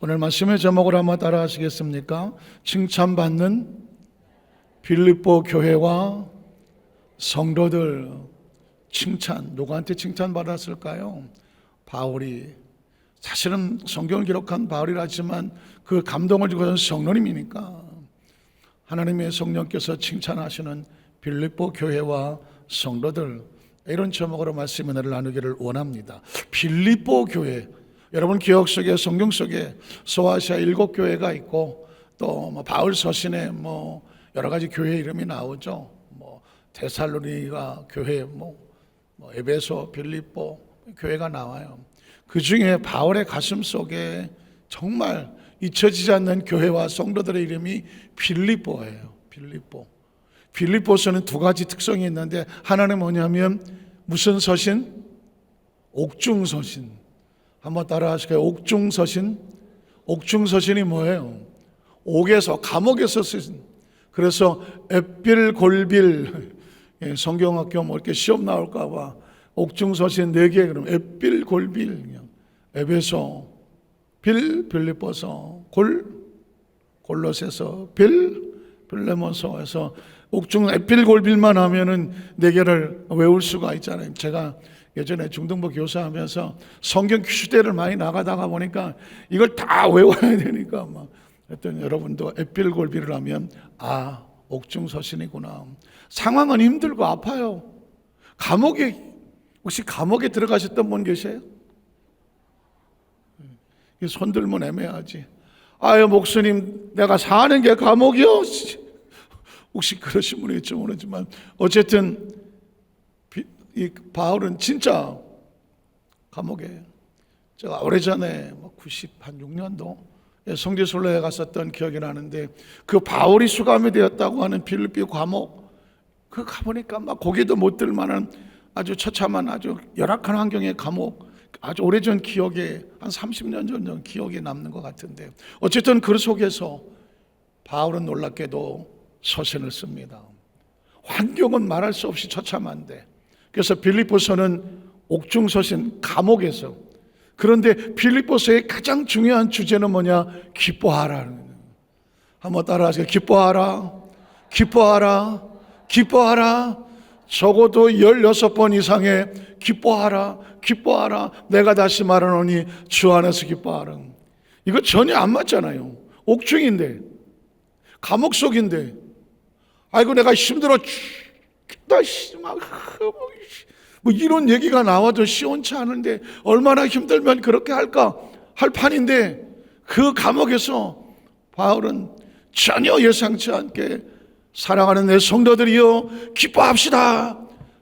오늘 말씀의 제목을 한번 따라 하시겠습니까? 칭찬받는 빌립보 교회와 성도들. 칭찬, 누구한테 칭찬받았을까요? 바울이. 사실은 성경을 기록한 바울이라지만 그 감동을 주고 있는 성령님이니까 하나님의 성령께서 칭찬하시는 빌립보 교회와 성도들, 이런 제목으로 말씀의 은혜를 나누기를 원합니다. 빌립보 교회, 여러분 기억 속에, 성경 속에 소아시아 7교회가 있고 또 바울 서신에 여러 가지 교회 이름이 나오죠. 데살로니가 교회, 에베소, 빌립보 교회가 나와요. 그 중에 바울의 가슴 속에 정말 잊혀지지 않는 교회와 성도들의 이름이 빌립보예요. 빌립보. 빌립보서는 두 가지 특성이 있는데, 하나는 뭐냐면 무슨 서신? 옥중서신. 한번 따라 하실까요? 옥중서신. 옥중서신이 뭐예요? 옥에서, 감옥에서 쓰신. 그래서 에필골빌, 성경학교 이렇게 시험 나올까봐 옥중서신 4개, 그럼 에필골빌, 에베소, 빌립보서, 골로새서, 빌레몬서에서 옥중 에필골빌만 하면은 4개를 외울 수가 있잖아요. 제가 예전에 중등부 교사하면서 성경 퀴즈대를 많이 나가다가 보니까 이걸 다 외워야 되니까 하여튼 여러분도 에필골빌을 하면 옥중서신이구나. 상황은 힘들고 아파요. 혹시 감옥에 들어가셨던 분 계세요? 손 들면 애매하지. 목사님, 내가 사는 게 감옥이요? 혹시 그러신 분이 있지 모르지만, 어쨌든 이 바울은 진짜 감옥에, 제가 오래전에 96년도 성지순례에 갔었던 기억이 나는데, 그 바울이 수감이 되었다고 하는 필리핀 감옥, 그 가보니까 고개도 못 들 만한 아주 처참한, 아주 열악한 환경의 감옥, 아주 오래전 기억에, 한 30년 전 기억에 남는 것 같은데, 어쨌든 그 속에서 바울은 놀랍게도 서신을 씁니다. 환경은 말할 수 없이 처참한데, 그래서 빌립보서는 옥중서신, 감옥에서. 그런데 빌립보서의 가장 중요한 주제는 뭐냐? 기뻐하라는 거예요. 한번 따라하세요. 기뻐하라, 기뻐하라, 기뻐하라. 적어도 16번 이상의 기뻐하라, 기뻐하라. 내가 다시 말하노니 주 안에서 기뻐하라. 이거 전혀 안 맞잖아요. 옥중인데, 감옥 속인데, 아이고 내가 힘들어 죽겠다, 이런 얘기가 나와도 시원치 않은데 얼마나 힘들면 그렇게 할까 할 판인데, 그 감옥에서 바울은 전혀 예상치 않게 사랑하는 내 성도들이여 기뻐합시다,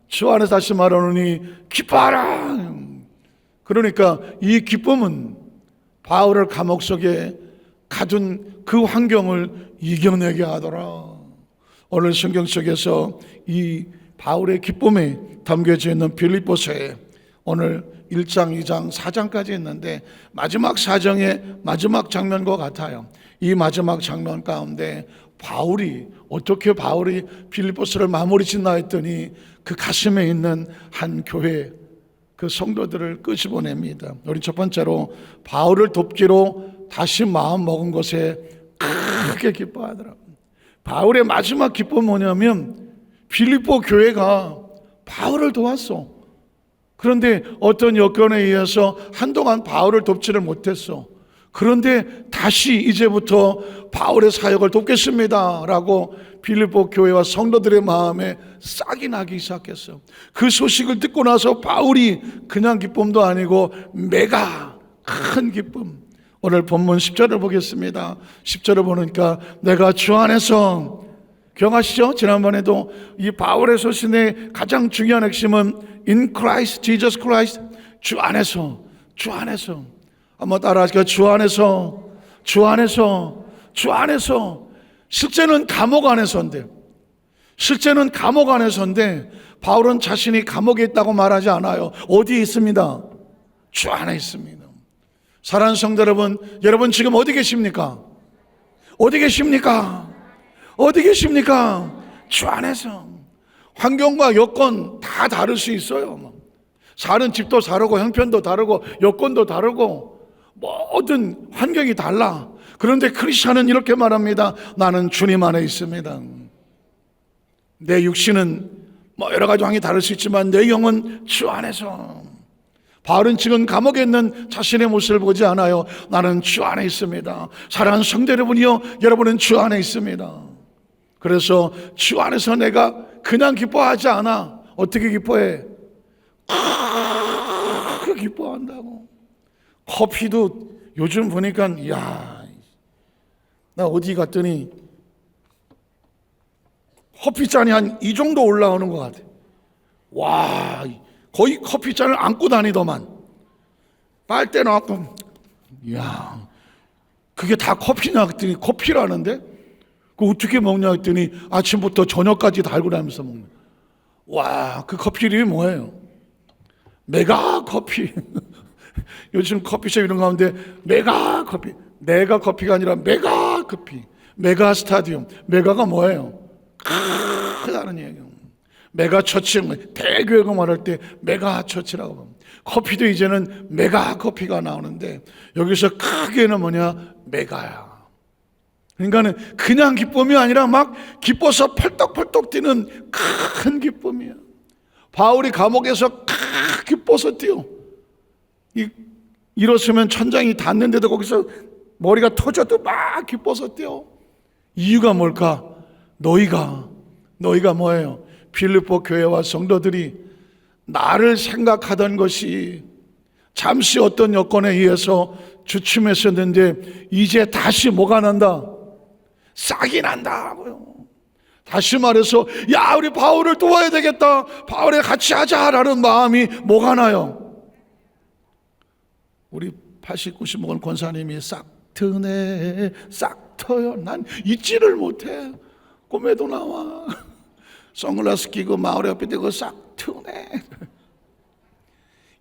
주 안에서 다시 말하노니 기뻐하라. 그러니까 이 기쁨은 바울을 감옥 속에 가둔 그 환경을 이겨내게 하더라. 오늘 성경 속에서 이 바울의 기쁨에 담겨져 있는 빌립보서에 오늘 1장, 2장, 4장까지 있는데, 마지막 사정의 마지막 장면과 같아요. 이 마지막 장면 가운데 어떻게 바울이 빌립보서를 마무리 짓나 했더니, 그 가슴에 있는 한 교회, 그 성도들을 끄집어냅니다. 우리 첫 번째로 바울을 돕기로 다시 마음 먹은 것에 크게 기뻐하더라고요. 바울의 마지막 기쁨은 뭐냐면, 빌립보 교회가 바울을 도왔어. 그런데 어떤 여건에 의해서 한동안 바울을 돕지를 못했어. 그런데 다시 이제부터 바울의 사역을 돕겠습니다 라고 빌립보 교회와 성도들의 마음에 싹이 나기 시작했어. 그 소식을 듣고 나서 바울이 그냥 기쁨도 아니고 메가 큰 기쁨. 오늘 본문 10절을 보겠습니다. 10절을 보니까 내가 주 안에서, 기억하시죠? 지난번에도 이 바울의 소신의 가장 중요한 핵심은 In Christ, Jesus Christ, 주 안에서, 주 안에서. 한번 따라하실까요? 주 안에서, 주 안에서, 주 안에서. 실제는 감옥 안에서인데, 바울은 자신이 감옥에 있다고 말하지 않아요. 어디에 있습니다? 주 안에 있습니다. 사랑하는 성도 여러분 지금 어디 계십니까? 어디 계십니까? 어디 계십니까? 주 안에서. 환경과 여건 다 다를 수 있어요. 사는 집도 다르고 형편도 다르고 여건도 다르고 모든 환경이 달라. 그런데 크리스천은 이렇게 말합니다. 나는 주님 안에 있습니다. 내 육신은 여러 가지 환경이 다를 수 있지만 내 영은 주 안에서. 바울은 지금 감옥에 있는 자신의 모습을 보지 않아요. 나는 주 안에 있습니다. 사랑하는 성도 여러분이요, 여러분은 주 안에 있습니다. 그래서 주 안에서 내가 그냥 기뻐하지 않아. 어떻게 기뻐해? 기뻐한다고. 커피도 요즘 보니까 나 어디 갔더니 커피잔이 한 이 정도 올라오는 것 같아. 와, 거의 커피잔을 안고 다니더만. 빨대 나왔고, 그게 다 커피냐 했더니 커피라는데? 그거 어떻게 먹냐 했더니 아침부터 저녁까지 달고 다니면서 먹는. 와, 그 커피 이름이 뭐예요? 메가 커피. 요즘 커피숍 이런 가운데 메가 커피. 내가 커피가 아니라 메가 커피. 메가 스타디움. 메가가 뭐예요? 크다는 얘기예요. 메가 처치, 대교회가 말할 때 메가 처치라고 합니다. 커피도 이제는 메가 커피가 나오는데 여기서 크게는 뭐냐? 메가야. 그러니까는 그냥 기쁨이 아니라 막 기뻐서 펄떡펄떡 뛰는 큰 기쁨이야. 바울이 감옥에서 기뻐서 뛰어. 일어서면 천장이 닿는데도 거기서 머리가 터져도 막 기뻐서 뛰어. 이유가 뭘까? 너희가 뭐예요? 빌립보 교회와 성도들이 나를 생각하던 것이 잠시 어떤 여건에 의해서 주춤했었는데 이제 다시 뭐가 난다? 싹이 난다고요. 다시 말해서 우리 바울을 도와야 되겠다, 바울에 같이 하자라는 마음이 뭐가 나요? 우리 80, 90 먹은 권사님이 싹 트네, 싹 터요. 난 잊지를 못해. 꿈에도 나와. 선글라스 끼고 마을 옆에 대고 싹 트네.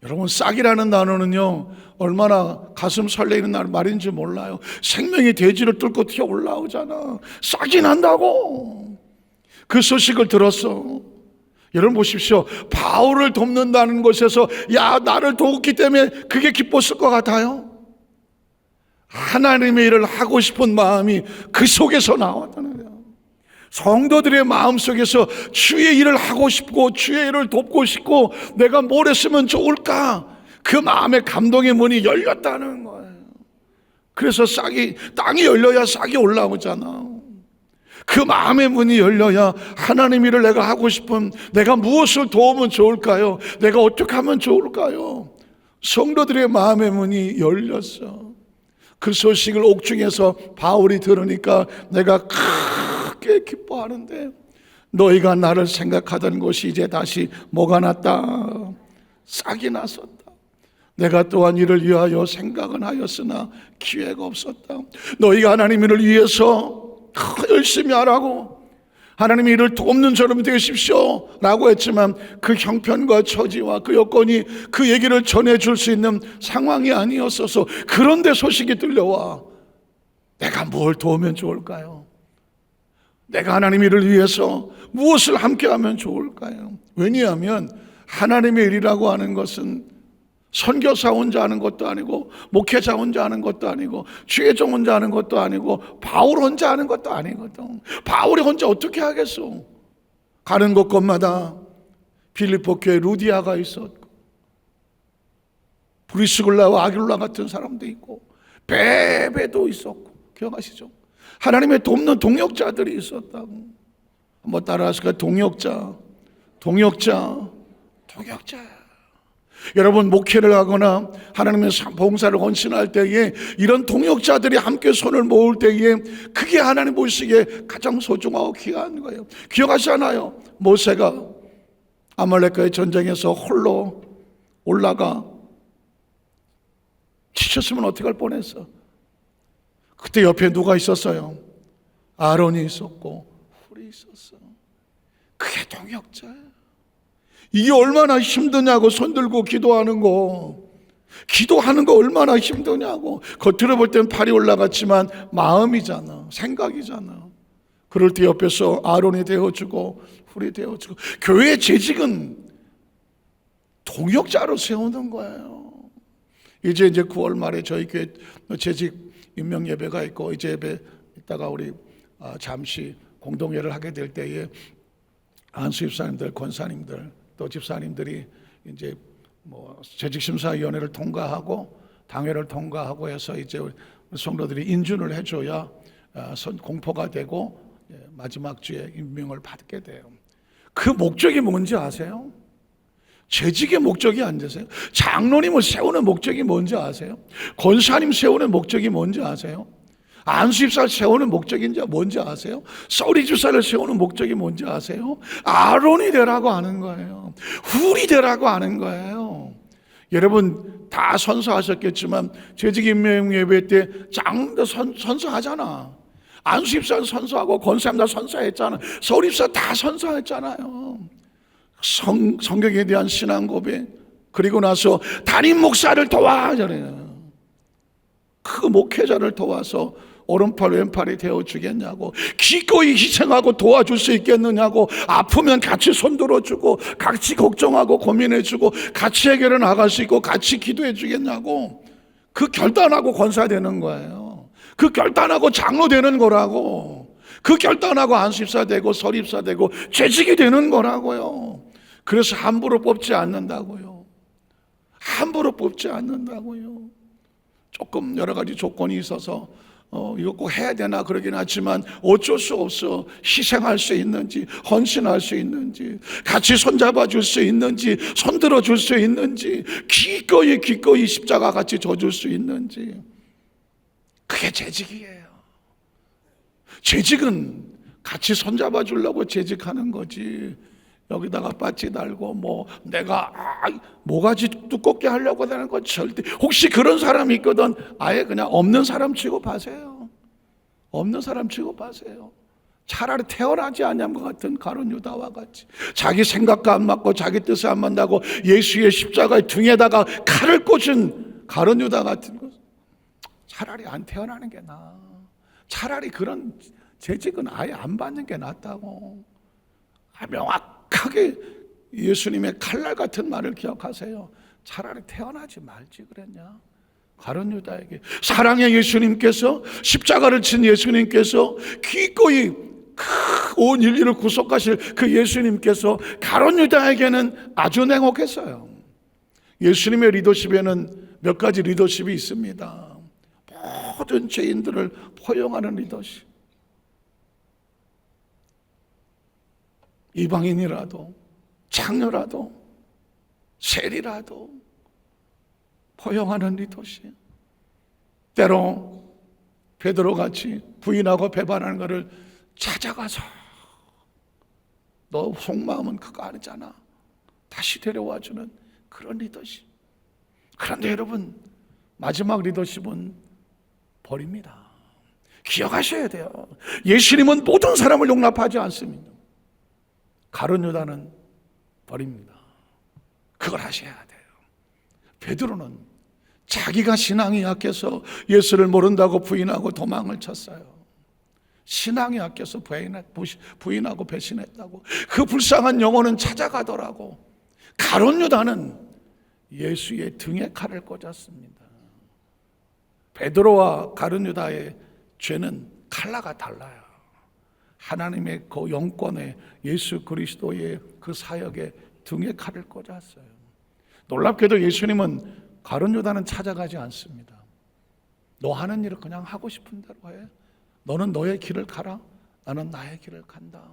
여러분, 싹이라는 단어는요 얼마나 가슴 설레이는 말인지 몰라요. 생명이 대지를 뚫고 튀어 올라오잖아. 싹이 난다고. 그 소식을 들었어. 여러분 보십시오. 바울을 돕는다는 것에서 나를 돕기 때문에 그게 기뻤을 것 같아요? 하나님의 일을 하고 싶은 마음이 그 속에서 나왔다는 거예요. 성도들의 마음속에서 주의 일을 하고 싶고 주의 일을 돕고 싶고 내가 뭘 했으면 좋을까, 그 마음의 감동의 문이 열렸다는 거예요. 그래서 땅이 열려야 싹이 올라오잖아. 그 마음의 문이 열려야 하나님 일을 내가 하고 싶은, 내가 무엇을 도우면 좋을까요? 내가 어떻게 하면 좋을까요? 성도들의 마음의 문이 열렸어. 그 소식을 옥중에서 바울이 들으니까 내가 크게 기뻐하는데 너희가 나를 생각하던 것이 이제 다시 뭐가 났다? 싹이 났었다. 내가 또한 이를 위하여 생각은 하였으나 기회가 없었다. 너희가 하나님 일을 위해서 열심히 하라고, 하나님의 일을 돕는 저놈이 되십시오 라고 했지만 그 형편과 처지와 그 여건이 그 얘기를 전해줄 수 있는 상황이 아니었어서, 그런데 소식이 들려와. 내가 뭘 도우면 좋을까요? 내가 하나님 일을 위해서 무엇을 함께하면 좋을까요? 왜냐하면 하나님의 일이라고 하는 것은 선교사 혼자 하는 것도 아니고 목회자 혼자 하는 것도 아니고 주의종 혼자 하는 것도 아니고 바울 혼자 하는 것도 아니거든. 바울이 혼자 어떻게 하겠어? 가는 곳곳마다 빌립보 교회 루디아가 있었고 브리스글라와 아길라 같은 사람도 있고 베베도 있었고, 기억하시죠? 하나님의 돕는 동역자들이 있었다고. 한번 따라하실까요? 동역자. 여러분, 목회를 하거나 하나님의 봉사를 헌신할 때에 이런 동역자들이 함께 손을 모을 때에 그게 하나님 보시기에 가장 소중하고 귀한 거예요. 기억하시잖아요. 모세가 아말렉과의 전쟁에서 홀로 올라가 지쳤으면 어떻게 할 뻔했어. 그때 옆에 누가 있었어요? 아론이 있었고 훌이 있었어. 그게 동역자예요. 이게 얼마나 힘드냐고. 손 들고 기도하는 거 얼마나 힘드냐고. 겉으로 볼 땐 팔이 올라갔지만 마음이잖아, 생각이잖아. 그럴 때 옆에서 아론이 되어주고 훌이 되어주고. 교회의 재직은 동역자로 세우는 거예요. 이제 9월 말에 저희 교회 재직 임명 예배가 있고, 이제 예배 있다가 우리 잠시 공동회를 하게 될 때에 안수 집사님들, 권사님들, 또 집사님들이 이제 뭐 재직심사위원회를 통과하고 당회를 통과하고 해서 이제 성도들이 인준을 해줘야 공포가 되고 마지막 주에 임명을 받게 돼요. 그 목적이 뭔지 아세요? 재직의 목적이 안 되세요? 장로님을 세우는 목적이 뭔지 아세요? 권사님 세우는 목적이 뭔지 아세요? 안수집사를 세우는 목적이 뭔지 아세요? 쏘리집사를 세우는 목적이 뭔지 아세요? 아론이 되라고 하는 거예요. 훌이 되라고 하는 거예요. 여러분 다 선서하셨겠지만 재직 임명 예배 때 장도 선서하잖아. 안수집사 선서하고 권사님 다 선서했잖아. 쏘리집사 다 선서했잖아요. 성경에 대한 신앙 고백, 그리고 나서 담임 목사를 도와잖아요. 그 목회자를 도와서 오른팔 왼팔이 되어주겠냐고, 기꺼이 희생하고 도와줄 수 있겠느냐고, 아프면 같이 손들어주고 같이 걱정하고 고민해주고 같이 해결해 나갈 수 있고 같이 기도해 주겠냐고. 그 결단하고 권사 되는 거예요. 그 결단하고 장로 되는 거라고. 그 결단하고 안수집사 되고 설립사 되고 재직이 되는 거라고요. 그래서 함부로 뽑지 않는다고요. 함부로 뽑지 않는다고요. 조금 여러 가지 조건이 있어서 이거 꼭 해야 되나 그러긴 하지만 어쩔 수 없어. 희생할 수 있는지, 헌신할 수 있는지, 같이 손잡아 줄 수 있는지, 손들어 줄 수 있는지, 기꺼이 십자가 같이 져줄 수 있는지, 그게 재직이에요. 재직은 같이 손잡아 주려고 재직하는 거지, 여기다가 빠지 달고 뭐 내가 모가지 두껍게 하려고 하는 건 절대. 혹시 그런 사람이 있거든, 아예 그냥 없는 사람 취급하세요. 없는 사람 취급하세요. 차라리 태어나지 않은 것 같은 가룟 유다와 같이 자기 생각과 안 맞고 자기 뜻에 안 맞다고 예수의 십자가의 등에다가 칼을 꽂은 가룟 유다 같은 것, 차라리 안 태어나는 게 나아. 차라리 그런 재직은 아예 안 받는 게 낫다고. 명확하게 예수님의 칼날 같은 말을 기억하세요. 차라리 태어나지 말지 그랬냐. 가룟 유다에게 사랑의 예수님께서, 십자가를 친 예수님께서, 기꺼이 온 인류를 구속하실 그 예수님께서 가룟 유다에게는 아주 냉혹했어요. 예수님의 리더십에는 몇 가지 리더십이 있습니다. 모든 죄인들을 포용하는 리더십. 이방인이라도 창녀라도 세리라도 포용하는 리더십. 때로 베드로같이 부인하고 배반하는 것을 찾아가서 너 속마음은 그거 아니잖아, 다시 데려와주는 그런 리더십. 그런데 여러분, 마지막 리더십은 버립니다. 기억하셔야 돼요. 예수님은 모든 사람을 용납하지 않습니다. 가룟 유다는 버립니다. 그걸 하셔야 돼요. 베드로는 자기가 신앙이 약해서 예수를 모른다고 부인하고 도망을 쳤어요. 신앙이 약해서 부인하고 배신했다고. 그 불쌍한 영혼은 찾아가더라고. 가룟 유다는 예수의 등에 칼을 꽂았습니다. 베드로와 가룟 유다의 죄는 칼라가 달라요. 하나님의 그 영권에, 예수 그리스도의 그 사역에 등에 칼을 꽂았어요. 놀랍게도 예수님은 가룟 유다는 찾아가지 않습니다. 너 하는 일을 그냥 하고 싶은 대로 해. 너는 너의 길을 가라, 나는 나의 길을 간다.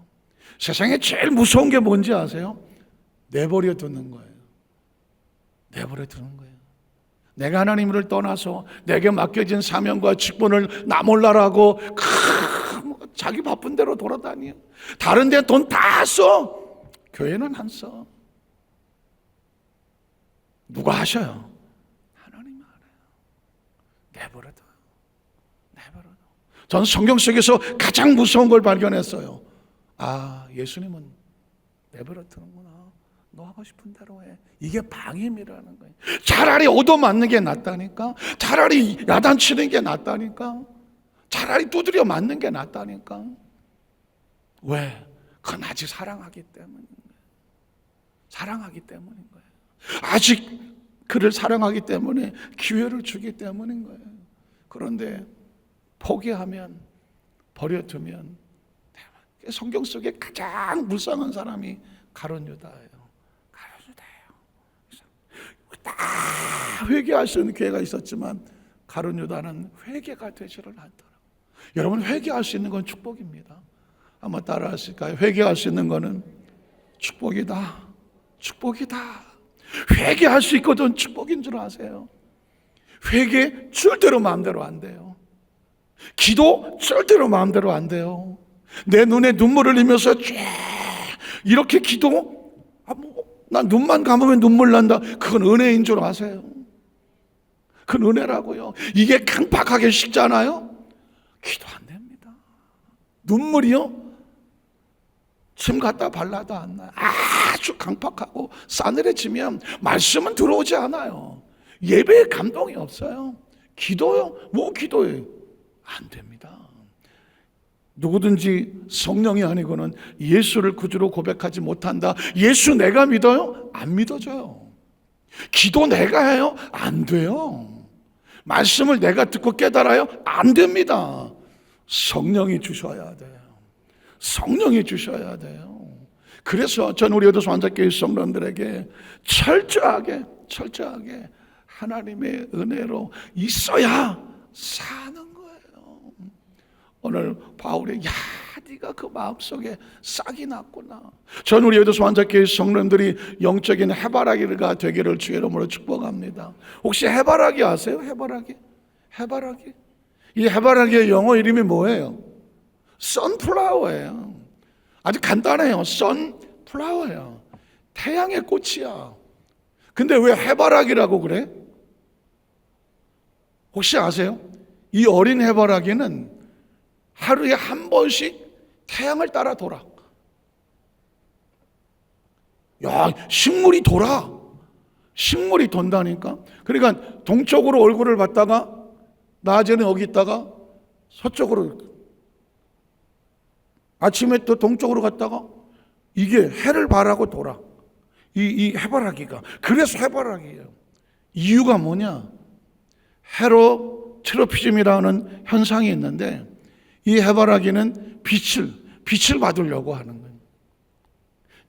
세상에 제일 무서운 게 뭔지 아세요? 내버려 두는 거예요. 내버려 두는 거예요. 내가 하나님을 떠나서 내게 맡겨진 사명과 직분을 나 몰라라고 자기 바쁜 대로 돌아다녀. 다른 데 돈 다 써. 교회는 안 써. 누가 하셔요? 하나님이 알아요. 내버려둬. 내버려둬. 저는 성경 속에서 가장 무서운 걸 발견했어요. 아, 예수님은 내버려두는구나. 너 하고 싶은 대로 해. 이게 방임이라는 거예요. 차라리 얻어맞는 게 낫다니까. 차라리 야단치는 게 낫다니까. 차라리 두드려 맞는 게 낫다니까. 왜? 그건 아직 사랑하기 때문인 거예요. 사랑하기 때문인 거예요. 아직 그를 사랑하기 때문에 기회를 주기 때문인 거예요. 그런데 포기하면, 버려두면, 성경 속에 가장 불쌍한 사람이 가룟 유다예요. 다 회개할 수 있는 기회가 있었지만 가룟 유다는 회개가 되지를 않더라고요. 여러분, 회개할 수 있는 건 축복입니다. 한번 따라 하실까요? 회개할 수 있는 거는 축복이다. 축복이다. 회개할 수 있거든 축복인 줄 아세요? 회개 절대로 마음대로 안 돼요. 기도 절대로 마음대로 안 돼요. 내 눈에 눈물을 흘리면서 쫙 이렇게 기도, 난 눈만 감으면 눈물 난다. 그건 은혜인 줄 아세요? 그건 은혜라고요. 이게 강팍하게 식잖아요. 기도 안 됩니다. 눈물이요, 침 갖다 발라도 안 나요. 아주 강팍하고 싸늘해지면 말씀은 들어오지 않아요. 예배에 감동이 없어요. 기도요? 뭐 기도예요? 안 됩니다. 누구든지 성령이 아니고는 예수를 구주로 고백하지 못한다. 예수 내가 믿어요? 안 믿어져요. 기도 내가 해요? 안 돼요. 말씀을 내가 듣고 깨달아요? 안 됩니다. 성령이 주셔야 돼요. 성령이 주셔야 돼요. 그래서 전 우리 에도스 환자교회 성도들에게 철저하게 하나님의 은혜로 있어야 사는 거예요. 오늘 바울이 네가 그 마음속에 싹이 났구나. 전 우리 에도스 환자교회 성도들이 영적인 해바라기가 되기를 주의 이름으로 축복합니다. 혹시 해바라기 아세요? 해바라기? 이 해바라기의 영어 이름이 뭐예요? 선플라워예요. 아주 간단해요. 선플라워예요. 태양의 꽃이야. 근데 왜 해바라기라고 그래? 혹시 아세요? 이 어린 해바라기는 하루에 한 번씩 태양을 따라 돌아. 야, 식물이 돌아. 식물이 돈다니까. 그러니까 동쪽으로 얼굴을 봤다가 낮에는 여기 있다가 서쪽으로, 아침에 또 동쪽으로 갔다가 이게 해를 바라고 돌아. 이 해바라기가. 그래서 해바라기예요. 이유가 뭐냐? 헤로트로피즘이라는 현상이 있는데 이 해바라기는 빛을 받으려고 하는 거예요.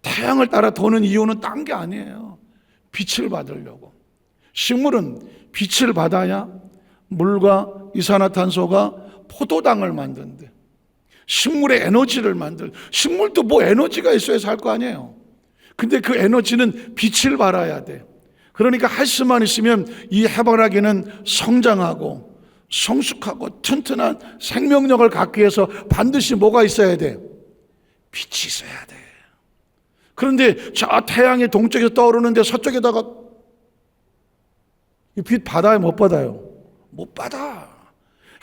태양을 따라 도는 이유는 딴 게 아니에요. 빛을 받으려고. 식물은 빛을 받아야 물과 이산화탄소가 포도당을 만든대. 식물의 에너지를 식물도 뭐 에너지가 있어야 살 거 아니에요. 근데 그 에너지는 빛을 발아야 돼. 그러니까 할 수만 있으면 이 해바라기는 성장하고 성숙하고 튼튼한 생명력을 갖기 위해서 반드시 뭐가 있어야 돼? 빛이 있어야 돼. 그런데 저 태양이 동쪽에서 떠오르는데 서쪽에다가 이 빛 받아요? 못 받아요? 못 받아.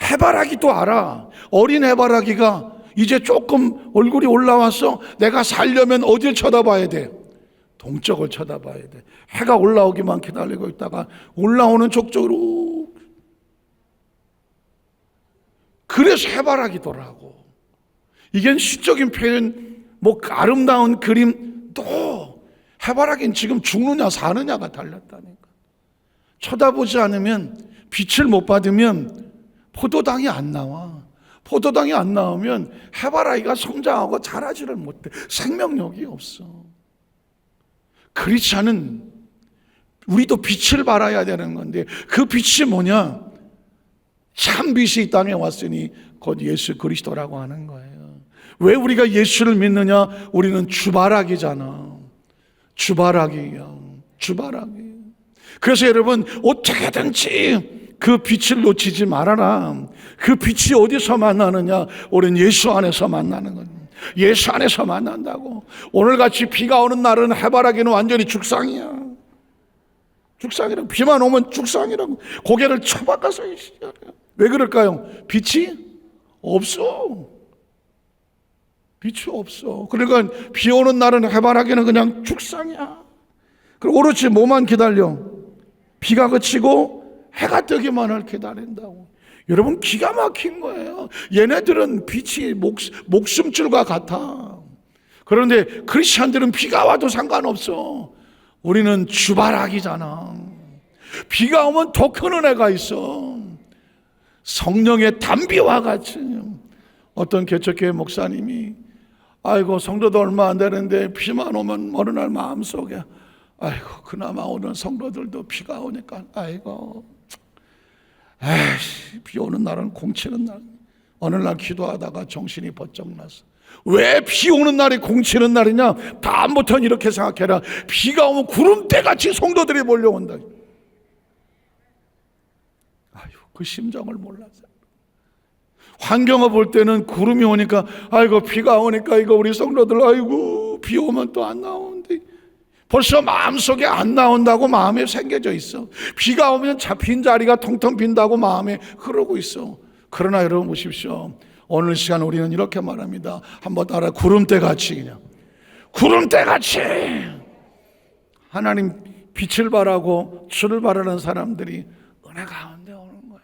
해바라기도 알아. 어린 해바라기가 이제 조금 얼굴이 올라와서 내가 살려면 어딜 쳐다봐야 돼? 동쪽을 쳐다봐야 돼. 해가 올라오기만 기다리고 있다가 올라오는 쪽쪽으로. 그래서 해바라기더라고. 이게 시적인 표현, 뭐 아름다운 그림도 해바라기는 지금 죽느냐 사느냐가 달랐다니까. 쳐다보지 않으면, 빛을 못 받으면 포도당이 안 나와. 포도당이 안 나오면 해바라기가 성장하고 자라지를 못해. 생명력이 없어. 크리스찬은 우리도 빛을 발아야 되는 건데 그 빛이 뭐냐? 참 빛이 이 땅에 왔으니 곧 예수 그리스도라고 하는 거예요. 왜 우리가 예수를 믿느냐? 우리는 주바라기잖아. 주바라기야. 그래서 여러분, 어떻게든지 그 빛을 놓치지 말아라. 그 빛이 어디서 만나느냐? 우리는 예수 안에서 만나는 거예요. 예수 안에서 만난다고. 오늘같이 비가 오는 날은 해바라기는 완전히 죽상이야. 죽상이라고. 비만 오면 죽상이라고. 고개를 쳐박아서 왜 그럴까요? 빛이 없어. 그러니까 비 오는 날은 해바라기는 그냥 죽상이야. 그리고 오로지 뭐만 기다려? 비가 그치고 해가 뜨기만을 기다린다고. 여러분, 기가 막힌 거예요. 얘네들은 빛이 목숨줄과 같아. 그런데 크리스찬들은 비가 와도 상관없어. 우리는 주바라기잖아. 비가 오면 더 큰 은혜가 있어. 성령의 단비와 같이. 어떤 개척교회 목사님이 아이고 성도도 얼마 안 되는데 비만 오면 어느 날 마음속에 아이고 그나마 오는 성도들도 비가 오니까 아이고 에이씨 비 오는 날은 공치는 날. 어느 날 기도하다가 정신이 번쩍 났어. 왜 비 오는 날이 공치는 날이냐? 다음부터는 이렇게 생각해라. 비가 오면 구름대같이 성도들이 몰려온다. 아유, 그 심정을 몰랐어요. 환경을 볼 때는 구름이 오니까 아이고 비가 오니까 이거 우리 성도들 아이고 비 오면 또 안 나오는데 벌써 마음속에 안 나온다고 마음에 새겨져 있어. 비가 오면 빈 자리가 텅텅 빈다고 마음에 흐르고 있어. 그러나 여러분 보십시오. 오늘 시간 우리는 이렇게 말합니다. 한번 따라 구름대같이 그냥 구름대같이 하나님 빛을 바라고 주를 바라는 사람들이 은혜 가운데 오는 거예요.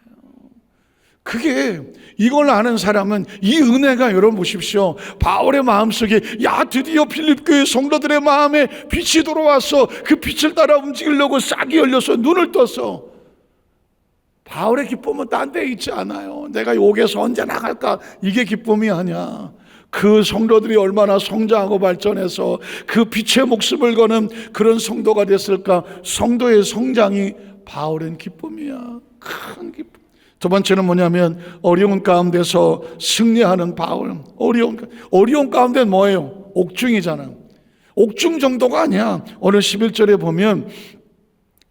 그게 이걸 아는 사람은 이 은혜가 여러분 보십시오. 바울의 마음속에 야 드디어 빌립교회 성도들의 마음에 빛이 들어왔어. 그 빛을 따라 움직이려고 싹이 열려서 눈을 떴어. 바울의 기쁨은 딴 데 있지 않아요. 내가 여기에서 언제 나갈까 이게 기쁨이 아니야. 그 성도들이 얼마나 성장하고 발전해서 그 빛의 목숨을 거는 그런 성도가 됐을까. 성도의 성장이 바울은 기쁨이야. 큰 기쁨. 두 번째는 뭐냐면 어려운 가운데서 승리하는 바울. 어려운 가운데는 뭐예요? 옥중이잖아. 옥중 정도가 아니야. 오늘 11절에 보면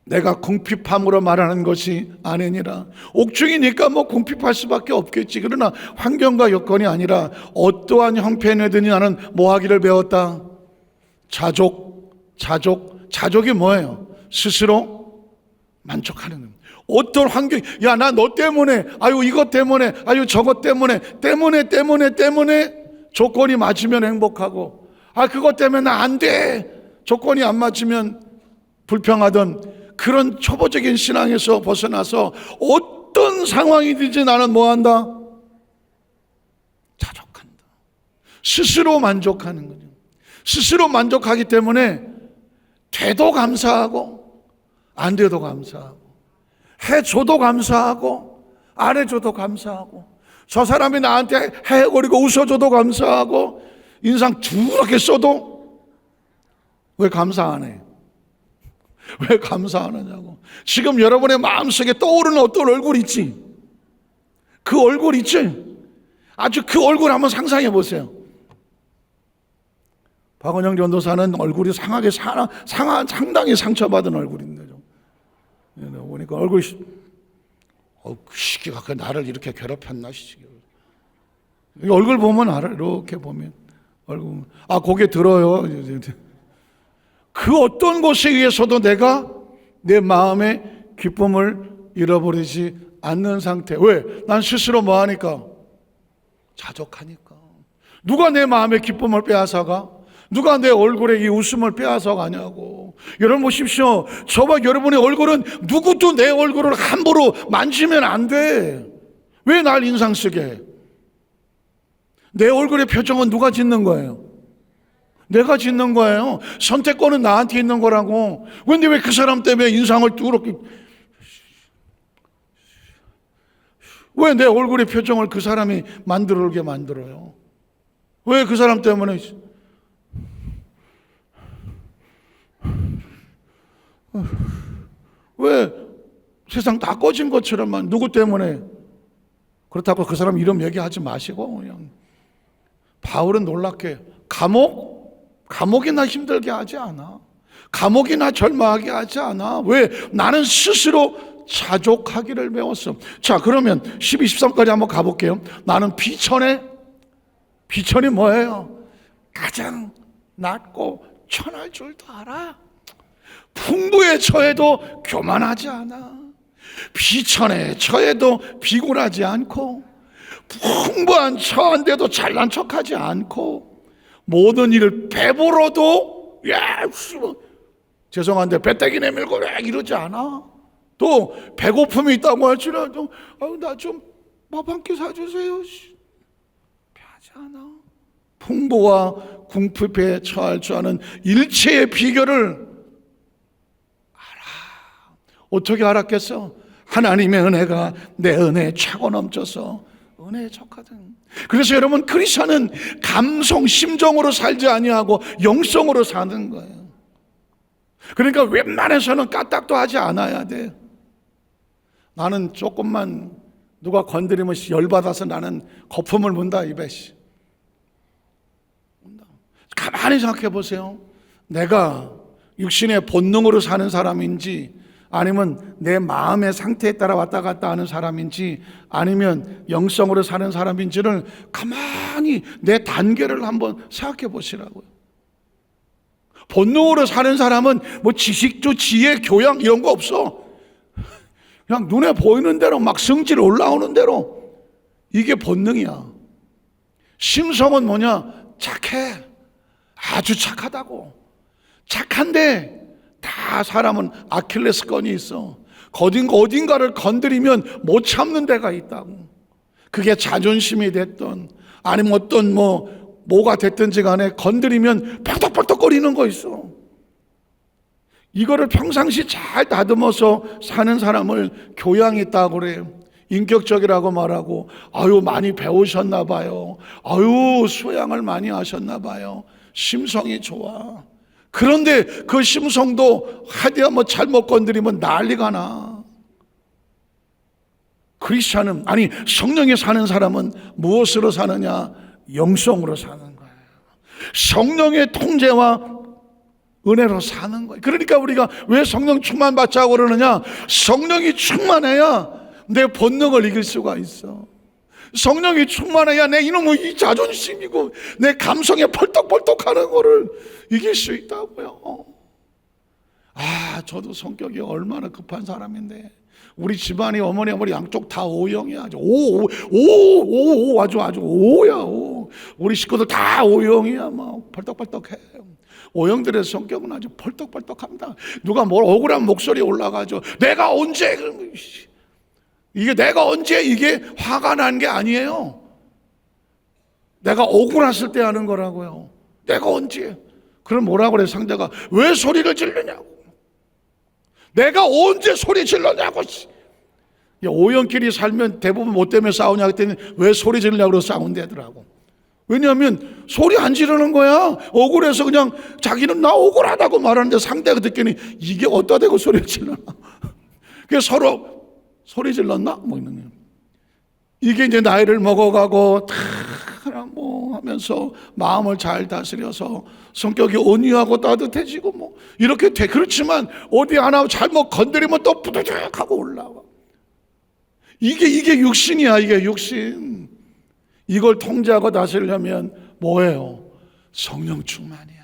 내가 궁핍함으로 말하는 것이 아니니라. 옥중이니까 뭐 궁핍할 수밖에 없겠지. 그러나 환경과 여건이 아니라 어떠한 형편이든지 나는 뭐 하기를 배웠다? 자족이 뭐예요? 스스로 만족하는 것. 어떤 환경, 야, 나 너 때문에, 아유, 이것 때문에, 아유, 저것 때문에 조건이 맞으면 행복하고, 아, 그것 때문에 나 안 돼. 조건이 안 맞으면 불평하던 그런 초보적인 신앙에서 벗어나서 어떤 상황이든지 나는 뭐 한다? 자족한다. 스스로 만족하는 거죠. 스스로 만족하기 때문에 돼도 감사하고 안 돼도 감사하고 해줘도 감사하고 안 해줘도 감사하고 저 사람이 나한테 해거리고 웃어줘도 감사하고 인상 두렵게 써도 왜 감사 안 해? 왜 감사 안 하냐고. 지금 여러분의 마음속에 떠오르는 어떤 얼굴 있지? 그 얼굴 있지? 아주 그 얼굴 한번 상상해 보세요. 박원영 전도사는 얼굴이 상당히 상처받은 얼굴인데 보니까 얼굴이 그 시기가 나를 이렇게 괴롭혔나 시기. 얼굴 보면 알아. 이렇게 보면 얼굴 고개 들어요. 그 어떤 것에 의해서도 내가 내 마음의 기쁨을 잃어버리지 않는 상태. 왜? 난 스스로 뭐 하니까? 자족하니까. 누가 내 마음의 기쁨을 빼앗아가? 누가 내 얼굴에 이 웃음을 빼앗아가냐고. 여러분 보십시오. 저와 여러분의 얼굴은 누구도 내 얼굴을 함부로 만지면 안 돼. 왜 날 인상 쓰게 해? 내 얼굴의 표정은 누가 짓는 거예요? 내가 짓는 거예요. 선택권은 나한테 있는 거라고. 근데 왜 그 사람 때문에 인상을 두렵게, 왜 내 얼굴의 표정을 그 사람이 만들게 만들어요? 왜 그 사람 때문에 왜 세상 다 꺼진 것처럼만 누구 때문에? 그렇다고 그 사람 이름 얘기하지 마시고 그냥. 바울은 놀랍게 감옥이나 힘들게 하지 않아. 감옥이나 절망하게 하지 않아. 왜? 나는 스스로 자족하기를 배웠어. 자, 그러면 12, 13까지 한번 가볼게요. 나는 비천이 뭐예요? 가장 낮고 천할 줄도 알아. 풍부에 처해도 교만하지 않아. 비천에 처해도 비굴하지 않고 풍부한 처한데도 잘난 척하지 않고 모든 일을 배부러도 죄송한데 배때기 내밀고 이러지 않아. 또 배고픔이 있다고 할지라도 나 좀 밥 한 끼 사주세요. 하지 않아. 풍부와 궁핍에 처할 줄 아는 일체의 비결을 알아. 어떻게 알았겠어? 하나님의 은혜가 내 은혜에 차고 넘쳐서 은혜에 척하든. 그래서 여러분, 크리스천은 감성, 심정으로 살지 아니하고 영성으로 사는 거예요. 그러니까 웬만해서는 까딱도 하지 않아야 돼. 나는 조금만 누가 건드리면 열받아서 나는 거품을 문다, 입에. 가만히 생각해 보세요. 내가 육신의 본능으로 사는 사람인지, 아니면 내 마음의 상태에 따라 왔다 갔다 하는 사람인지, 아니면 영성으로 사는 사람인지를 가만히 내 단계를 한번 생각해 보시라고요. 본능으로 사는 사람은 뭐 지식조, 지혜, 교양 이런 거 없어. 그냥 눈에 보이는 대로 막 성질 올라오는 대로, 이게 본능이야. 심성은 뭐냐? 착해. 아주 착하다고. 착한데 다 사람은 아킬레스건이 있어. 어딘가를 건드리면 못 참는 데가 있다고. 그게 자존심이 됐든 아니면 어떤 뭐가 됐든지 간에 건드리면 펄떡펄떡거리는 거 있어. 이거를 평상시 잘 다듬어서 사는 사람을 교양 있다고 그래요. 인격적이라고 말하고, 아유 많이 배우셨나 봐요. 아유 수양을 많이 하셨나 봐요. 심성이 좋아. 그런데 그 심성도 하디야 잘못 건드리면 난리가 나. 크리스찬은, 아니 성령에 사는 사람은 무엇으로 사느냐? 영성으로 사는 거예요. 성령의 통제와 은혜로 사는 거예요. 그러니까 우리가 왜 성령 충만 받자고 그러느냐? 성령이 충만해야 내 본능을 이길 수가 있어. 성령이 충만해야 내 이놈의 이 자존심이고 내 감성에 펄떡펄떡하는 거를 이길 수 있다고요. 저도 성격이 얼마나 급한 사람인데, 우리 집안이 어머니 아버지 양쪽 다 O형이야. 아주 아주 O야. 우리 식구들 다 O형이야. 막 펄떡펄떡해. O형들의 성격은 아주 펄떡펄떡합니다. 누가 뭘 억울한 목소리 올라가죠. 내가 언제, 이게 내가 언제 이게 화가 난 게 아니에요. 내가 억울했을 때 하는 거라고요. 내가 언제. 그럼 뭐라고 그래? 상대가 왜 소리를 지르냐고. 내가 언제 소리 질렀냐고. O형끼리 살면 대부분 뭐 때문에 싸우냐 그랬더니 왜 소리 지르냐고 그래서 싸운다더라고. 왜냐하면 소리 안 지르는 거야. 억울해서 그냥 자기는 나 억울하다고 말하는데 상대가 듣기니 이게 어디다 대고 소리를 질러나. 그래서 서로 소리 질렀나? 뭐 있는 거예요. 이게 이제 나이를 먹어가고 하면서 마음을 잘 다스려서 성격이 온유하고 따뜻해지고 이렇게 돼. 그렇지만 어디 하나 잘못 건드리면 또 부두둑하고 올라와. 이게 육신이야. 이게 육신. 이걸 통제하고 다스리려면 뭐예요? 성령 충만이야.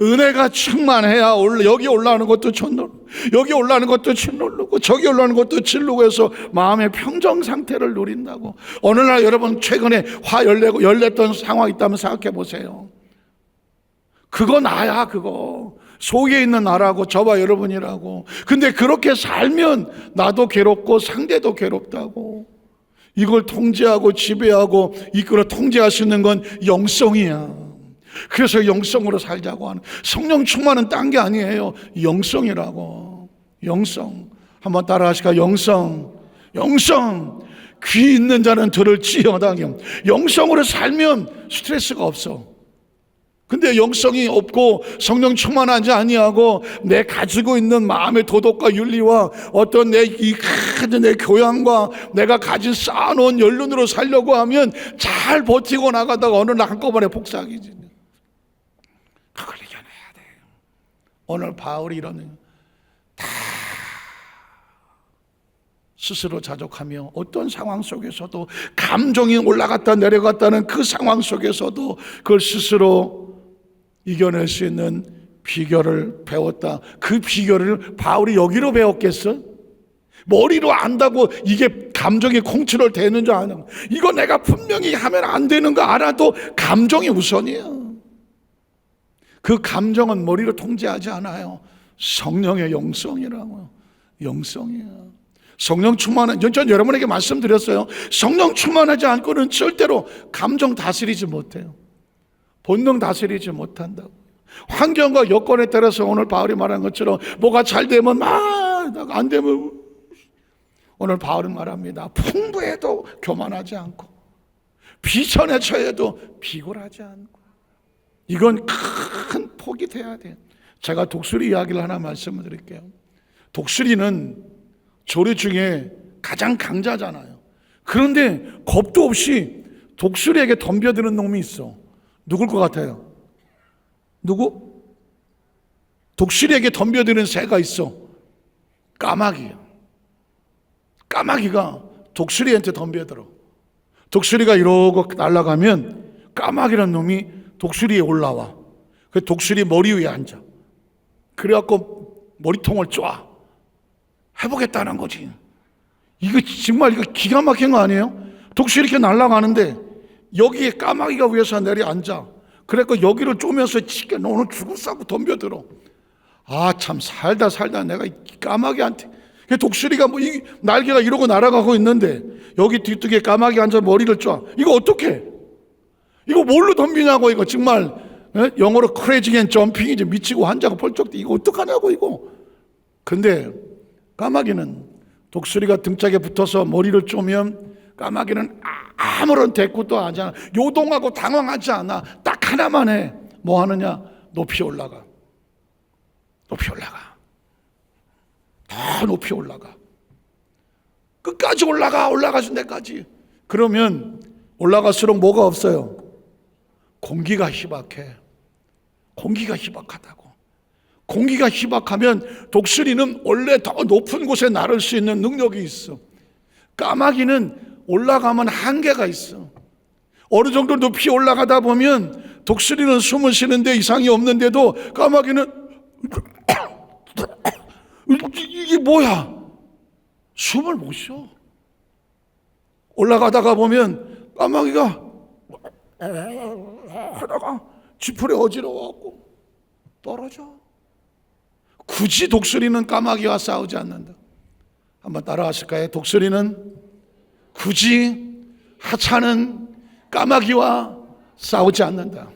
은혜가 충만해야 여기 올라오는 것도 촌누르고, 여기 올라오는 것도 촌누르고, 저기 올라오는 것도 질르고 해서 마음의 평정 상태를 누린다고. 어느 날 여러분 최근에 화 열렸던 상황이 있다면 생각해 보세요. 그거 나야. 그거 속에 있는 나라고, 저와 여러분이라고. 근데 그렇게 살면 나도 괴롭고 상대도 괴롭다고. 이걸 통제하고 지배하고 이끌어 통제할 수 있는 건 영성이야. 그래서 영성으로 살자고 하는, 성령 충만은 딴 게 아니에요. 영성이라고. 영성. 한번 따라 하실까요? 영성. 귀 있는 자는 들을지어다. 영성으로 살면 스트레스가 없어. 근데 영성이 없고 성령 충만하지 아니하고 내 가지고 있는 마음의 도덕과 윤리와 어떤 내 교양과 내가 가진 쌓아놓은 연륜으로 살려고 하면 잘 버티고 나가다가 어느 날 한꺼번에 폭삭이지. 그걸 이겨내야 돼. 오늘 바울이 이러는 다 스스로 자족하며 어떤 상황 속에서도 감정이 올라갔다 내려갔다는 그 상황 속에서도 그걸 스스로 이겨낼 수 있는 비결을 배웠다. 그 비결을 바울이 여기로 배웠겠어? 머리로 안다고 이게 감정이 컨트롤 되는 줄 아는, 이거 내가 분명히 하면 안 되는 거 알아도 감정이 우선이야. 그 감정은 머리로 통제하지 않아요. 성령의 영성이라고요. 영성이야. 성령 충만한, 전 여러분에게 말씀드렸어요. 성령 충만하지 않고는 절대로 감정 다스리지 못해요. 본능 다스리지 못한다고. 환경과 여건에 따라서 오늘 바울이 말한 것처럼 뭐가 잘 되면 막 안 되면. 오늘 바울은 말합니다. 풍부해도 교만하지 않고 비천에 처해도 비굴하지 않고. 이건 큰 폭이 돼야 돼요. 제가 독수리 이야기를 하나 말씀을 드릴게요. 독수리는 조류 중에 가장 강자잖아요. 그런데 겁도 없이 독수리에게 덤벼드는 놈이 있어. 누굴 것 같아요? 누구? 독수리에게 덤벼드는 새가 있어. 까마귀야. 까마귀가 독수리한테 덤벼들어. 독수리가 이러고 날아가면 까마귀라는 놈이 독수리에 올라와. 그 독수리 머리 위에 앉아. 그래갖고 머리통을 쫙 해보겠다는 거지. 이거 정말 이거 기가 막힌 거 아니에요? 독수리 이렇게 날아가는데 여기에 까마귀가 위에서 내려앉아. 그래갖고 여기를 쪼면서 치게 너는 죽을싸고 덤벼들어. 아, 참 살다 내가 이 까마귀한테. 독수리가 뭐 이 날개가 이러고 날아가고 있는데 여기 뒤쪽에 까마귀 앉아 머리를 쫙. 이거 어떡해? 이거 뭘로 덤비냐고. 이거 정말 영어로 크레이지 앤 점핑이지. 미치고 환자고 펄쩍 뛰고 이거 어떡하냐고 이거. 근데 까마귀는 독수리가 등짝에 붙어서 머리를 쪼면 까마귀는 아무런 대꾸도 하지 않아. 요동하고 당황하지 않아. 딱 하나만 해. 뭐 하느냐? 높이 올라가. 높이 올라가. 더 높이 올라가. 끝까지 올라가준 데까지. 그러면 올라갈수록 뭐가 없어요? 공기가 희박해. 공기가 희박하다고. 공기가 희박하면 독수리는 원래 더 높은 곳에 나를 수 있는 능력이 있어. 까마귀는 올라가면 한계가 있어. 어느 정도 높이 올라가다 보면 독수리는 숨을 쉬는데 이상이 없는데도 까마귀는 이게 뭐야? 숨을 못 쉬어. 올라가다가 보면 까마귀가 하다가 지푸레 어지러워갖고 떨어져. 굳이 독수리는 까마귀와 싸우지 않는다. 한번 따라하실까요? 독수리는 굳이 하찮은 까마귀와 싸우지 않는다.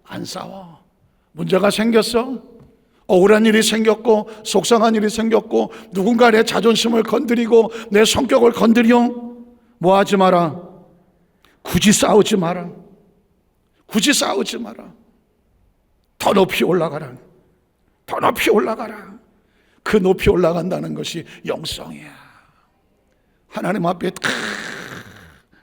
안 싸워. 문제가 생겼어. 억울한 일이 생겼고 속상한 일이 생겼고 누군가 내 자존심을 건드리고 내 성격을 건드려. 뭐 하지 마라. 굳이 싸우지 마라. 굳이 싸우지 마라. 더 높이 올라가라. 더 높이 올라가라. 그 높이 올라간다는 것이 영성이야. 하나님 앞에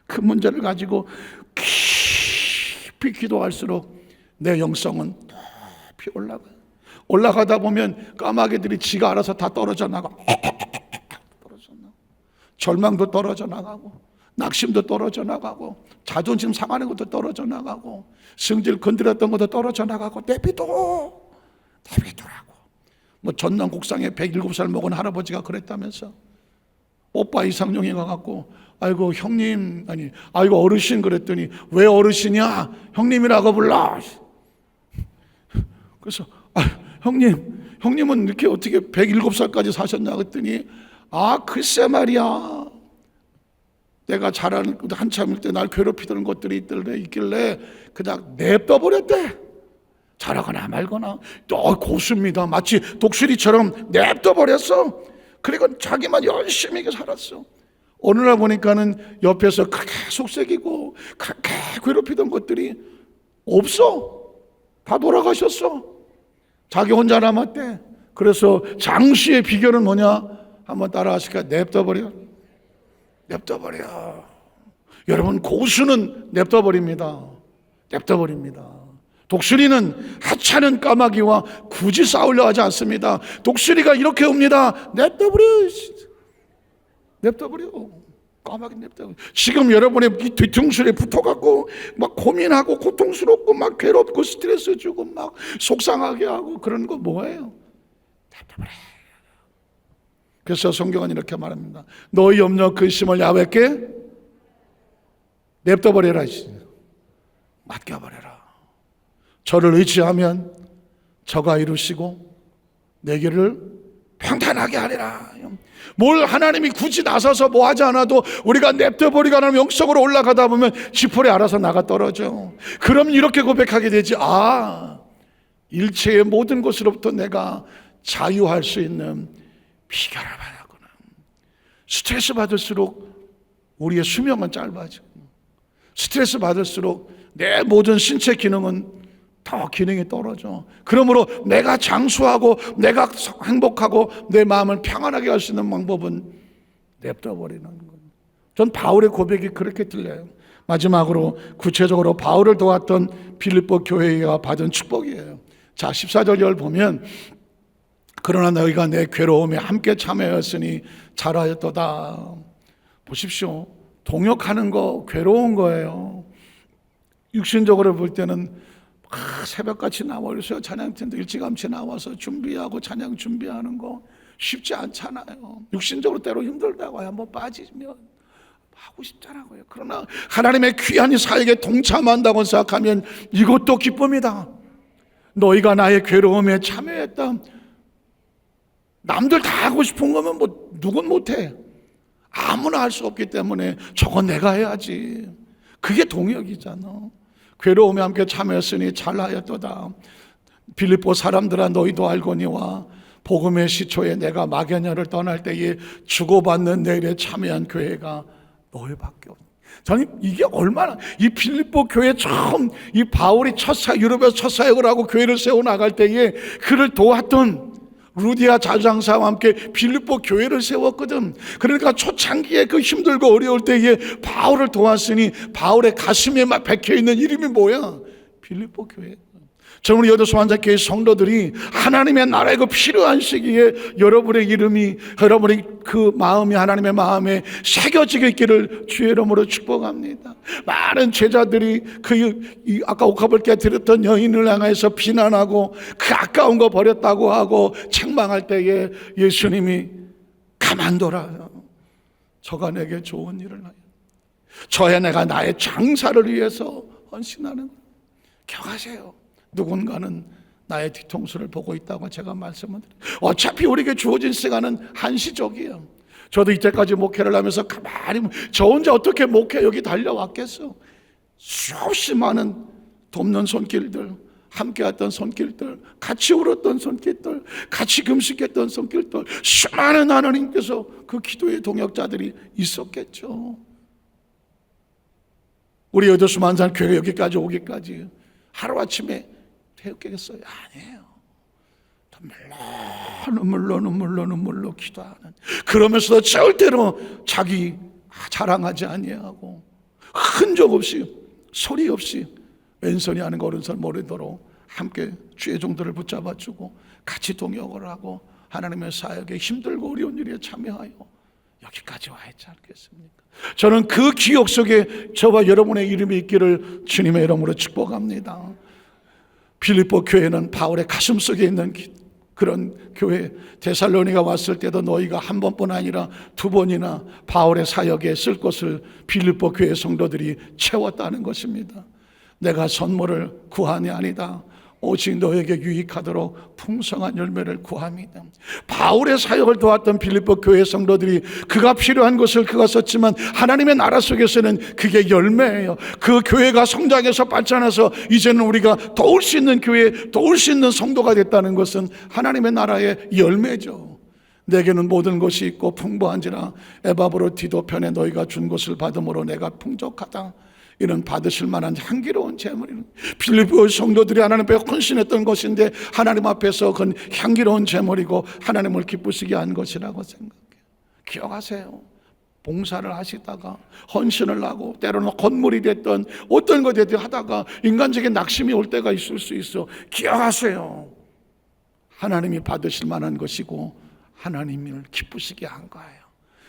큰 문제를 가지고 깊이 기도할수록 내 영성은 높이 올라가. 올라가다 보면 까마귀들이 지가 알아서 다 떨어져 나가. 절망도 떨어져 나가고 낙심도 떨어져 나가고 자존심 상하는 것도 떨어져 나가고 성질 건드렸던 것도 떨어져 나가고 내비둬라고. 뭐 전남 곡상에 107살 먹은 할아버지가 그랬다면서. 오빠 이상용이 가갖고 아이고 형님 아이고 어르신 그랬더니 왜 어르신이야? 형님이라고 불러. 그래서 형님은 이렇게 어떻게 107살까지 사셨냐 그랬더니 글쎄 말이야. 내가 자라는 한참일 때 날 괴롭히던 것들이 있길래 그냥 냅둬버렸대. 자라거나 말거나. 또 고수입니다. 마치 독수리처럼 냅둬버렸어. 그리고 자기만 열심히 살았어. 어느 날 보니까는 옆에서 그렇게 속색이고 그렇게 괴롭히던 것들이 없어. 다 돌아가셨어. 자기 혼자 남았대. 그래서 장수의 비결은 뭐냐? 한번 따라하실까요? 냅둬버려. 여러분, 고수는 냅둬버립니다. 독수리는 하찮은 까마귀와 굳이 싸우려 하지 않습니다. 독수리가 이렇게 옵니다. 냅둬버려. 까마귀 냅둬버려. 지금 여러분의 뒤통수에 붙어갖고 막 고민하고 고통스럽고 막 괴롭고 스트레스 주고 막 속상하게 하고 그런 거 뭐예요? 냅둬버려. 그래서 성경은 이렇게 말합니다. 너희 염려 근심을 야훼께 냅둬버려라. 맡겨버려라. 저를 의지하면 저가 이루시고 내 길을 평탄하게 하리라. 뭘 하나님이 굳이 나서서 뭐 하지 않아도 우리가 냅둬버리고 하나님 영성으로 올라가다 보면 지푸레 알아서 나가 떨어져. 그럼 이렇게 고백하게 되지. 일체의 모든 것으로부터 내가 자유할 수 있는 비결을 말하거나 스트레스 받을수록 우리의 수명은 짧아지고 스트레스 받을수록 내 모든 신체 기능은 더 기능이 떨어져. 그러므로 내가 장수하고 내가 행복하고 내 마음을 평안하게 할 수 있는 방법은 냅둬버리는 거예요. 전 바울의 고백이 그렇게 들려요. 마지막으로 구체적으로 바울을 도왔던 빌립보 교회가 받은 축복이에요. 자, 14절 보면 그러나 너희가 내 괴로움에 함께 참여하였으니 잘하였도다. 보십시오. 동역하는 거 괴로운 거예요. 육신적으로 볼 때는 새벽같이 나와서 찬양팀도 일찌감치 나와서 준비하고 찬양 준비하는 거 쉽지 않잖아요. 육신적으로 때로 힘들다고 한번 빠지면 하고 싶잖아요. 그러나 하나님의 귀한 사역에 동참한다고 생각하면 이것도 기쁨이다. 너희가 나의 괴로움에 참여했다. 남들 다 하고 싶은 거면 뭐 누군 못해. 아무나 할 수 없기 때문에 저건 내가 해야지. 그게 동역이잖아. 괴로움에 함께 참여했으니 잘하였도다. 빌립보 사람들아 너희도 알거니와 복음의 시초에 내가 마게냐를 떠날 때에 주고받는 내 일에 참여한 교회가 너희밖에 없다. 저는 이게 얼마나 이 빌립보 교회 처음 이 바울이 유럽에서 첫 사역을 하고 교회를 세워 나갈 때에 그를 도왔던 루디아 자장사와 함께 빌립보 교회를 세웠거든. 그러니까 초창기에 그 힘들고 어려울 때에 바울을 도왔으니 바울의 가슴에 막 박혀있는 이름이 뭐야? 빌립보 교회. 저는 우리 여도수환자교회 성도들이 하나님의 나라에 그 필요한 시기에 여러분의 이름이, 여러분의 그 마음이 하나님의 마음에 새겨지게 있기를 주의 이름으로 축복합니다. 많은 제자들이 아까 옥합을게 드렸던 여인을 향해서 비난하고 그 아까운 거 버렸다고 하고 책망할 때에 예수님이 가만둬라. 저가 내게 좋은 일을 하여 저야 내가 나의 장사를 위해서 헌신하는 거예요. 기억하세요. 누군가는 나의 뒤통수를 보고 있다고 제가 말씀을 드려요. 어차피 우리에게 주어진 시간은 한시적이에요. 저도 이때까지 목회를 하면서 가만히 저 혼자 어떻게 목회 여기 달려왔겠어. 수없이 많은 돕는 손길들, 함께 했던 손길들, 같이 울었던 손길들, 같이 금식했던 손길들, 수많은 하나님께서 그 기도의 동역자들이 있었겠죠. 우리 여도수만산 교회 여기까지 오기까지 하루아침에 되었겠어요? 아니에요. 눈물로 기도하는, 그러면서도 절대로 자기 자랑하지 아니하고 흔적 없이 소리 없이 왼손이 하는 거 오른손 모르도록 함께 주의 종들을 붙잡아주고 같이 동역을 하고 하나님의 사역에 힘들고 어려운 일에 참여하여 여기까지 와 있지 않겠습니까? 저는 그 기억 속에 저와 여러분의 이름이 있기를 주님의 이름으로 축복합니다. 빌립보 교회는 바울의 가슴 속에 있는 그런 교회. 데살로니가 왔을 때도 너희가 한 번뿐 아니라 두 번이나 바울의 사역에 쓸 것을 빌립보 교회 성도들이 채웠다는 것입니다. 내가 선물을 구한이 아니다. 오직 너에게 유익하도록 풍성한 열매를 구합니다. 바울의 사역을 도왔던 빌립보 교회 성도들이 그가 필요한 것을 그가 썼지만 하나님의 나라 속에서는 그게 열매예요. 그 교회가 성장해서 발전해서 이제는 우리가 도울 수 있는 교회, 도울 수 있는 성도가 됐다는 것은 하나님의 나라의 열매죠. 내게는 모든 것이 있고 풍부한지라 에바브로디도 편에 너희가 준 것을 받음으로 내가 풍족하다. 이는 받으실 만한 향기로운 제물이는 빌립보 성도들이 하나님 앞에 헌신했던 것인데 하나님 앞에서 그건 향기로운 제물이고 하나님을 기쁘시게 한 것이라고 생각해요. 기억하세요. 봉사를 하시다가 헌신을 하고 때로는 건물이 됐던 어떤 것이 됐든 하다가 인간적인 낙심이 올 때가 있을 수 있어. 기억하세요. 하나님이 받으실 만한 것이고 하나님을 기쁘시게 한 거예요.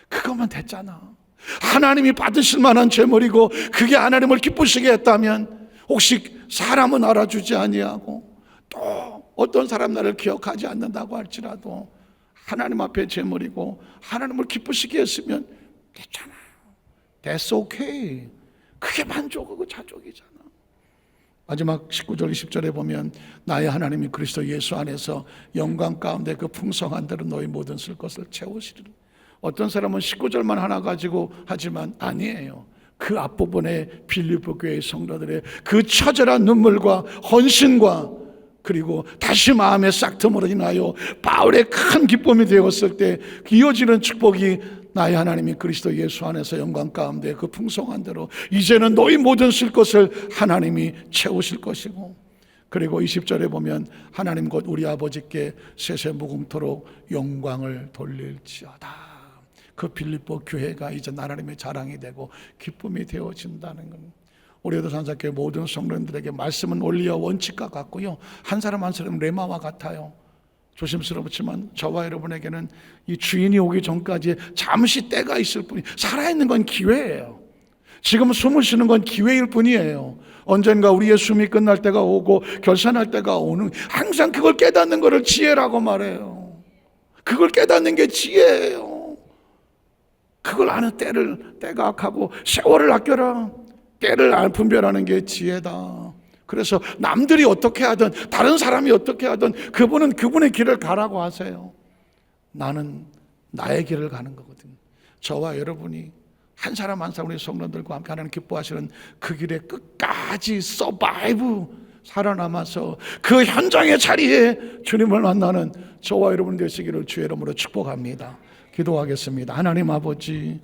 그것만 됐잖아. 하나님이 받으실 만한 제물이고 그게 하나님을 기쁘시게 했다면 혹시 사람은 알아주지 아니하고 또 어떤 사람 나를 기억하지 않는다고 할지라도 하나님 앞에 제물이고 하나님을 기쁘시게 했으면 됐잖아요. That's okay. 그게 만족하고 자족이잖아. 마지막 19절 20절에 보면 나의 하나님이 그리스도 예수 안에서 영광 가운데 그 풍성한 대로 너희 모든 쓸 것을 채우시리라. 어떤 사람은 19절만 하나 가지고 하지만 아니에요. 그 앞부분에 빌립보 교회의 성도들의 그 처절한 눈물과 헌신과 그리고 다시 마음의 싹트음으로 인하여 바울의 큰 기쁨이 되었을 때 이어지는 축복이 나의 하나님이 그리스도 예수 안에서 영광 가운데 그 풍성한 대로 이제는 너희 모든 쓸 것을 하나님이 채우실 것이고, 그리고 20절에 보면 하나님 곧 우리 아버지께 세세 무궁토록 영광을 돌릴지어다. 그 빌립보 교회가 이제 하나님의 자랑이 되고 기쁨이 되어진다는 겁니다. 우리 요도산사교회 모든 성도님들에게 말씀은 원리와 원칙과 같고요, 한 사람 한 사람 레마와 같아요. 조심스럽지만 저와 여러분에게는 이 주인이 오기 전까지 잠시 때가 있을 뿐이, 살아있는 건 기회예요. 지금 숨을 쉬는 건 기회일 뿐이에요. 언젠가 우리의 숨이 끝날 때가 오고 결산할 때가 오는, 항상 그걸 깨닫는 것을 지혜라고 말해요. 그걸 깨닫는 게 지혜예요. 그걸 아는 때가 악하고 세월을 아껴라. 때를 알 분별하는 게 지혜다. 그래서 남들이 어떻게 하든 다른 사람이 어떻게 하든 그분은 그분의 길을 가라고 하세요. 나는 나의 길을 가는 거거든요. 저와 여러분이 한 사람 한 사람 우리 성도들과 함께 하나님 기뻐하시는 그 길에 끝까지 서바이브 살아남아서 그 현장의 자리에 주님을 만나는 저와 여러분 되시기를 주의 이름으로 축복합니다. 기도하겠습니다. 하나님 아버지,